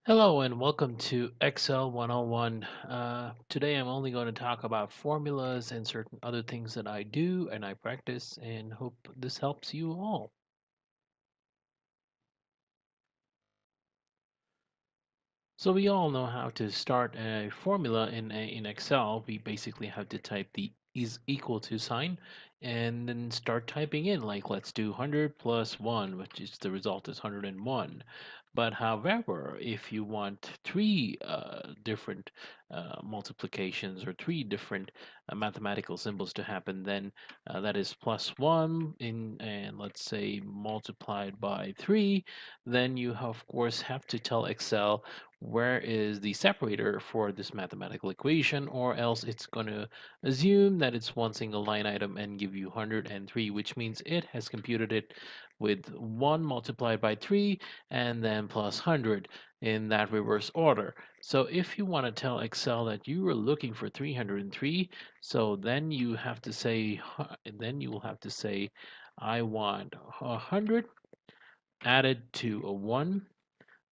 Hello and welcome to Excel 101. Today I'm only going to talk about formulas and certain other things that I do and I practice and hope this helps you all. So we all know how to start a formula in Excel. We basically have to type the is equal to sign and then start typing in, like, let's do 100 plus 1, which is the result is 101. But however, if you want three different multiplications or three different mathematical symbols to happen, then that is plus 1 and let's say multiplied by 3, then you of course have to tell Excel where is the separator for this mathematical equation, or else it's going to assume that it's one single line item and give you 103, which means it has computed it with 1 multiplied by 3 and then plus 100 in that reverse order. So if you want to tell Excel that you are looking for 303, so then you have to say, I want 100 added to a 1,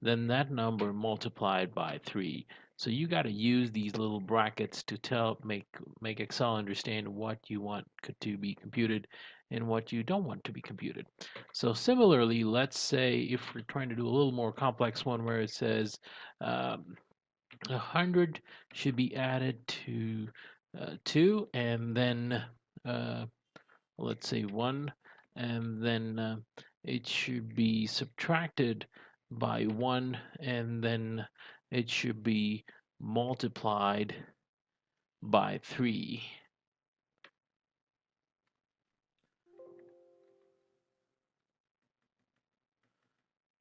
then that number multiplied by 3. So you got to use these little brackets to make Excel understand what you want to be computed and what you don't want to be computed. So similarly, let's say if we're trying to do a little more complex one where it says 100 should be added to 2 and then uh, let's say 1, and then it should be subtracted by 1, and then it should be multiplied by 3.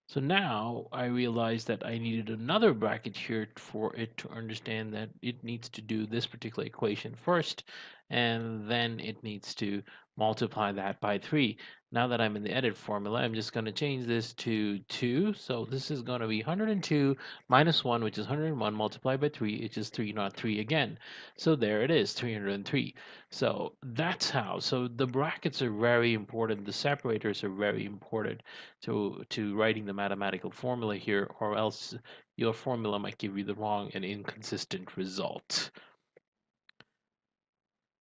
So now I realized that I needed another bracket here for it to understand that it needs to do this particular equation first, and then it needs to multiply that by 3. Now that I'm in the edit formula, I'm just going to change this to 2. So this is going to be 102 minus 1, which is 101, multiplied by 3, which is 3, not 3 again. So there it is, 303. So that's how. So the brackets are very important. The separators are very important to writing the mathematical formula here, or else your formula might give you the wrong and inconsistent result.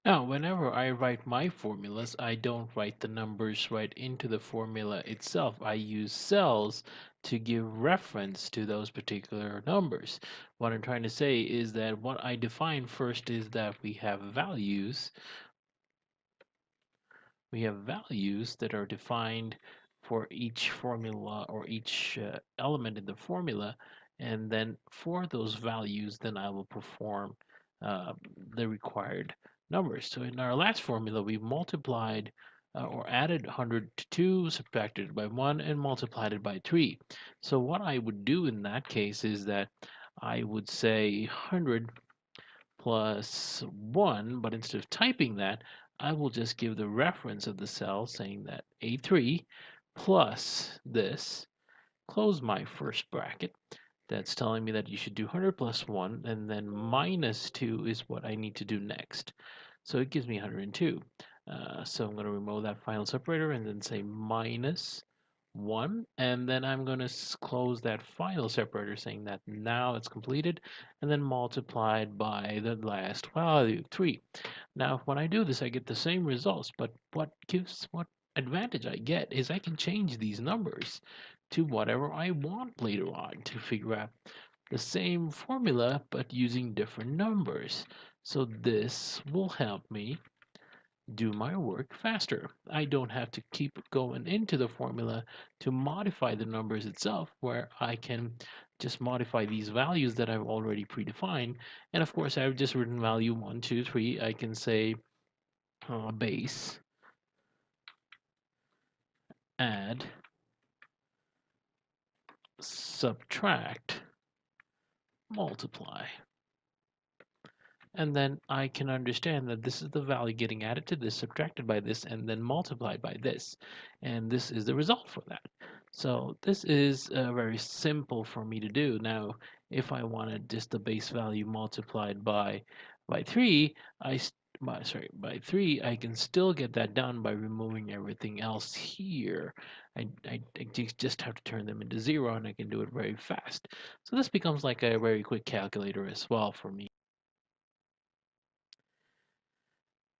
Now, whenever I write my formulas, I don't write the numbers right into the formula itself. I use cells to give reference to those particular numbers. What I'm trying to say is that what I define first is that we have values. We have values that are defined for each formula or each element in the formula, and then for those values, then I will perform uh, the required numbers. So in our last formula, we multiplied or added 100 to 2, subtracted it by 1, and multiplied it by 3. So what I would do in that case is that I would say 100 plus 1, but instead of typing that, I will just give the reference of the cell saying that A3 plus this, close my first bracket. That's telling me that you should do 100 plus 1, and then minus 2 is what I need to do next. So it gives me 102. So I'm going to remove that final separator and then say minus 1, and then I'm going to close that final separator saying that now it's completed, and then multiplied by the last value, 3. Now when I do this I get the same results, but what advantage I get is I can change these numbers to whatever I want later on to figure out the same formula but using different numbers. So this will help me do my work faster. I don't have to keep going into the formula to modify the numbers itself, where I can just modify these values that I've already predefined. And of course, I've just written value 1, 2, 3. I can say base, add, subtract, multiply. And then I can understand that this is the value getting added to this, subtracted by this, and then multiplied by this. And this is the result for that. So this is very simple for me to do. Now, if I wanted just the base value multiplied by 3, by 3, I can still get that done by removing everything else here. I just have to turn them into 0, and I can do it very fast. So this becomes like a very quick calculator as well for me.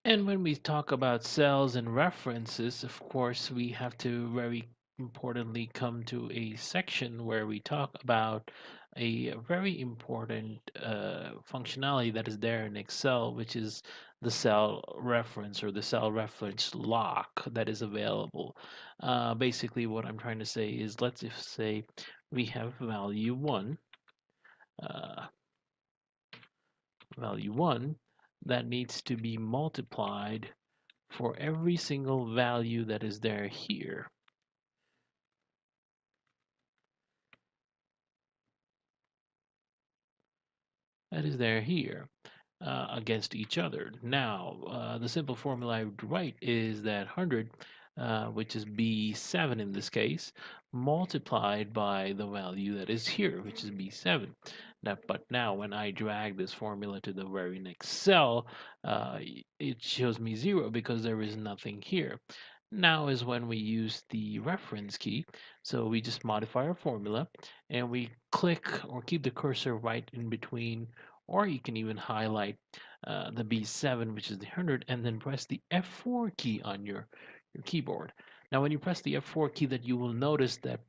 And when we talk about cells and references, of course, we have to very importantly come to a section where we talk about a very important functionality that is there in Excel, which is the cell reference or the cell reference lock that is available. Basically, what I'm trying to say is, let's just say we have uh, value 1 that needs to be multiplied for every single value that is there here. That is there here against each other. Now, the simple formula I would write is that 100, which is B7 in this case, multiplied by the value that is here, which is B7. But now when I drag this formula to the very next cell, it shows me 0 because there is nothing here. Now is when we use the reference key. So we just modify our formula and we click or keep the cursor right in between, or you can even highlight the B7, which is the 100, and then press the F4 key on your keyboard. Now, when you press the F4 key, that you will notice that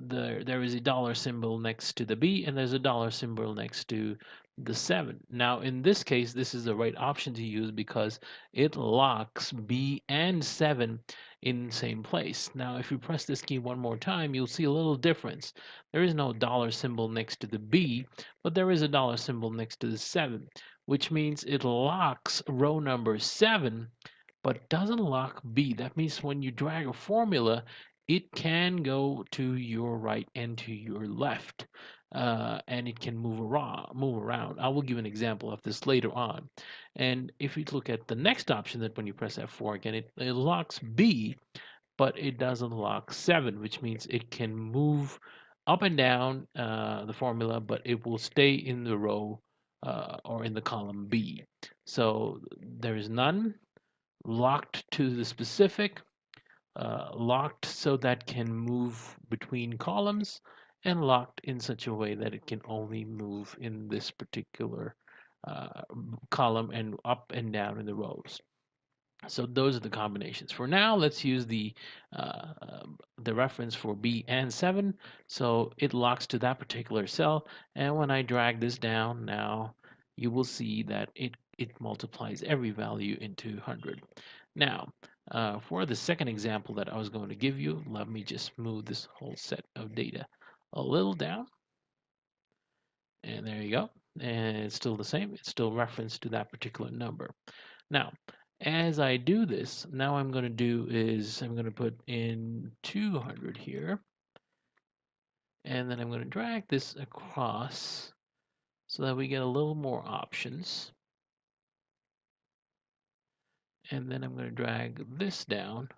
there is a dollar symbol next to the B, and there's a dollar symbol next to the 7. Now, in this case, this is the right option to use because it locks B and 7 in the same place. Now, if you press this key one more time, you'll see a little difference. There is no dollar symbol next to the B, but there is a dollar symbol next to the 7, which means it locks row number 7 but doesn't lock B. That means when you drag a formula, it can go to your right and to your left, and it can move around. Move around. I will give an example of this later on. And if you look at the next option, that when you press F4 again, it locks B, but it doesn't lock 7, which means it can move up and down the formula, but it will stay in the row or in the column B. So there is none locked to the specific, locked so that can move between columns, and locked in such a way that it can only move in this particular uh, column and up and down in the rows. So those are the combinations. For now, let's use uh, the reference for B and 7. So it locks to that particular cell. And when I drag this down now, you will see that it multiplies every value into 100. Now, for the second example that I was going to give you, let me just move this whole set of data a little down. And there you go. And it's still the same. It's still referenced to that particular number. Now, as I do this, now I'm going to do is I'm going to put in 200 here, and then I'm going to drag this across so that we get a little more options. And then I'm going to drag this down.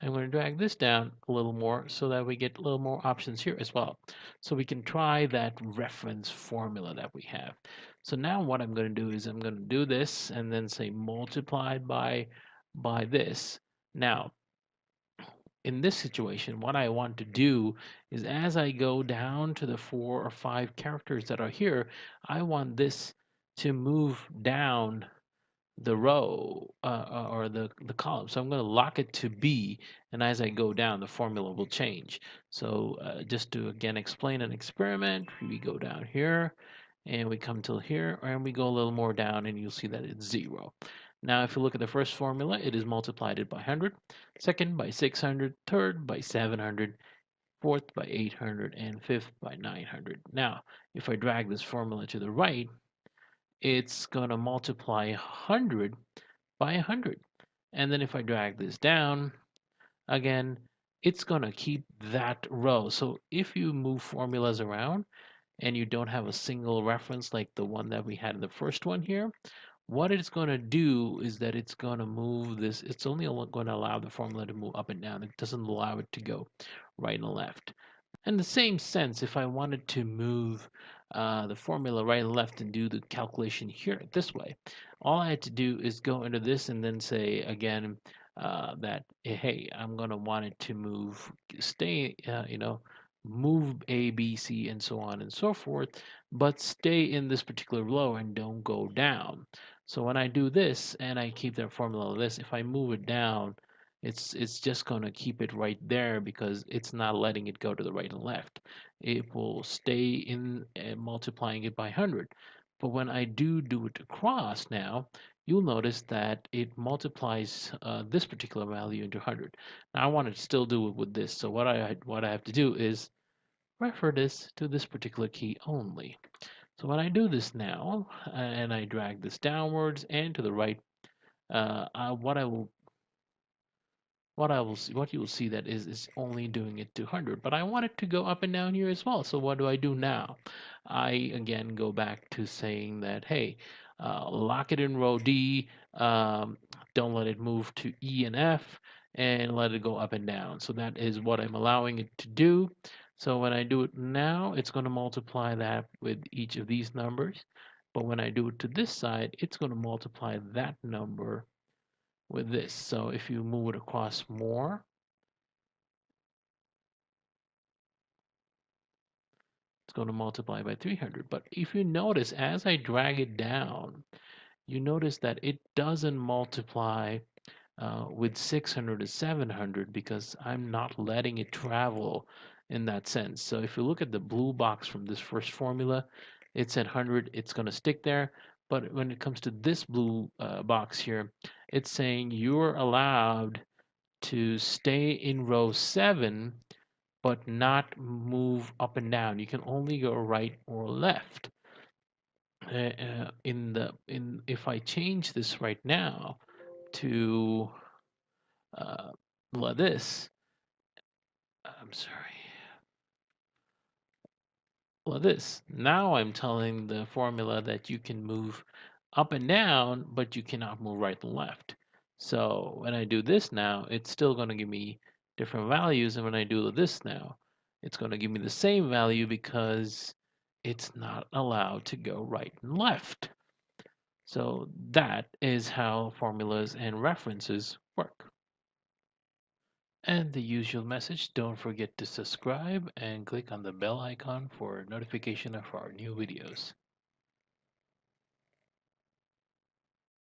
I'm going to drag this down a little more so that we get a little more options here as well. So we can try that reference formula that we have. So now what I'm going to do is I'm going to do this and then say multiplied by this. Now, in this situation, what I want to do is as I go down to the 4 or 5 characters that are here, I want this to move down the row or the column. So I'm going to lock it to B, and as I go down, the formula will change. So just to again explain an experiment, we go down here, and we come till here, and we go a little more down, and you'll see that it's 0. Now, if you look at the first formula, it is multiplied it by 100, second by 600, third by 700, fourth by 800, and fifth by 900. Now, if I drag this formula to the right, it's going to multiply 100 by 100. And then if I drag this down, again, it's going to keep that row. So if you move formulas around and you don't have a single reference like the one that we had in the first one here, What it's going to do is that it's going to move this. It's only going to allow the formula to move up and down. It doesn't allow it to go right and left. In the same sense, if I wanted to move the formula right and left and do the calculation here this way, all I had to do is go into this and then say again that, hey, I'm going to want it to move, stay, move A, B, C, and so on and so forth, but stay in this particular row and don't go down. So when I do this and I keep that formula like this, if I move it down, it's just going to keep it right there because it's not letting it go to the right and left. It will stay in multiplying it by 100. But when I do it across now, you'll notice that it multiplies this particular value into 100. Now I want to still do it with this. So what I have to do is refer this to this particular key only. So when I do this now, and I drag this downwards and to the right, what I will what you will see that is only doing it to 100, but I want it to go up and down here as well. So what do I do now? I again go back to saying that, hey, lock it in row D, don't let it move to E and F, and let it go up and down. So that is what I'm allowing it to do. So when I do it now, it's going to multiply that with each of these numbers. But when I do it to this side, it's going to multiply that number with this. So if you move it across more, it's going to multiply by 300. But if you notice, as I drag it down, you notice that it doesn't multiply with 600 to 700 because I'm not letting it travel in that sense. So if you look at the blue box from this first formula, it's at 100, it's going to stick there. But when it comes to this blue box here, it's saying you're allowed to stay in row 7 but not move up and down. You can only go right or left. In if I change this right now to uh, this, I'm sorry, this. Now I'm telling the formula that you can move up and down, but you cannot move right and left. So when I do this now, it's still going to give me different values. And when I do this now, it's going to give me the same value because it's not allowed to go right and left. So that is how formulas and references work. And the usual message, don't forget to subscribe and click on the bell icon for notification of our new videos.